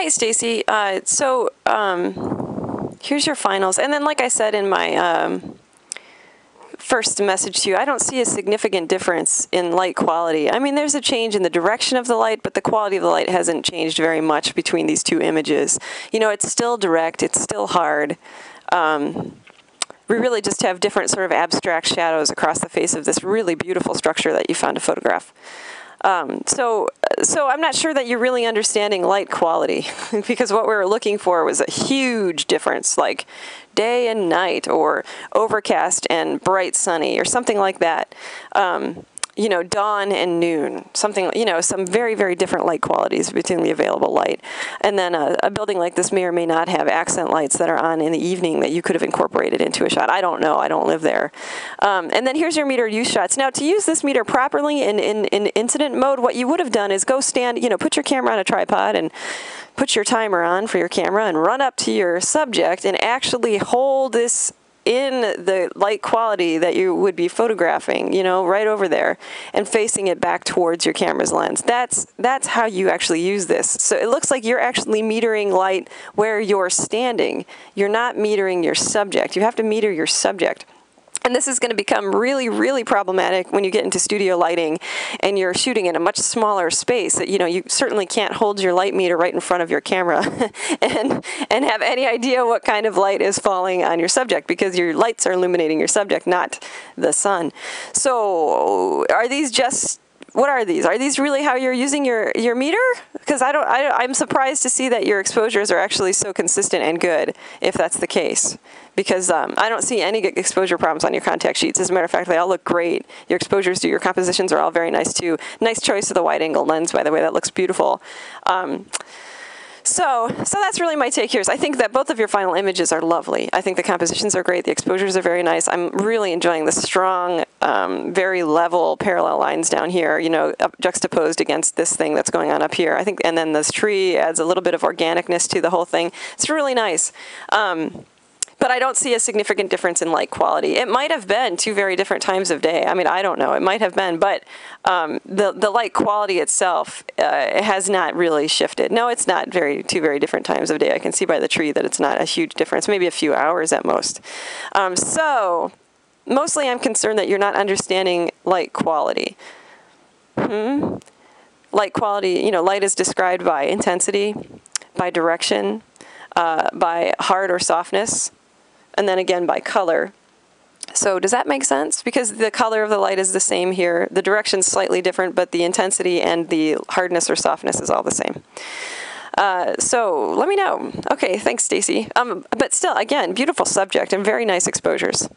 Hi, Stacy. Here's your finals. And then, like I said in my first message to you, I don't see a significant difference in light quality. I mean, there's a change in the direction of the light, but the quality of the light hasn't changed very much between these two images. You know, it's still direct. It's still hard. We really just have different sort of abstract shadows across the face of this really beautiful structure that you found to photograph. So I'm not sure that you're really understanding light quality because what we were looking for was a huge difference, like day and night or overcast and bright sunny or something like that. You know, dawn and noon, something, you know, some very, very different light qualities between the available light. And then a building like this may or may not have accent lights that are on in the evening that you could have incorporated into a shot. I don't know. I don't live there. And then here's your meter use shots. Now, to use this meter properly in incident mode, what you would have done is go stand, you know, put your camera on a tripod and put your timer on for your camera and run up to your subject and actually hold this in the light quality that you would be photographing, you know, right over there and facing it back towards your camera's lens. That's how you actually use this. So it looks like you're actually metering light where you're standing. You're not metering your subject. You have to meter your subject. And this is going to become really, really problematic when you get into studio lighting and you're shooting in a much smaller space. That, you know, you certainly can't hold your light meter right in front of your camera and have any idea what kind of light is falling on your subject because your lights are illuminating your subject, not the sun. So are these just... What are these? Are these really how you're using your meter? Because I'm surprised to see that your exposures are actually so consistent and good, if that's the case. Because I don't see any exposure problems on your contact sheets. As a matter of fact, they all look great. Your exposures to your compositions are all very nice too. Nice choice of the wide angle lens, by the way. That looks beautiful. So that's really my take here. I think that both of your final images are lovely. I think the compositions are great. The exposures are very nice. I'm really enjoying the strong, very level parallel lines down here, you know, juxtaposed against this thing that's going on up here. I think, and then this tree adds a little bit of organicness to the whole thing. It's really nice. But I don't see a significant difference in light quality. It might have been two very different times of day. I mean, I don't know. It might have been, but the light quality itself has not really shifted. No, it's not two very different times of day. I can see by the tree that it's not a huge difference, maybe a few hours at most. So mostly I'm concerned that you're not understanding light quality. Light quality, you know, light is described by intensity, by direction, by hard or softness, and then again by color. So does that make sense? Because the color of the light is the same here. The direction's slightly different, but the intensity and the hardness or softness is all the same. So let me know. Okay, thanks, Stacy. But still, again, beautiful subject and very nice exposures.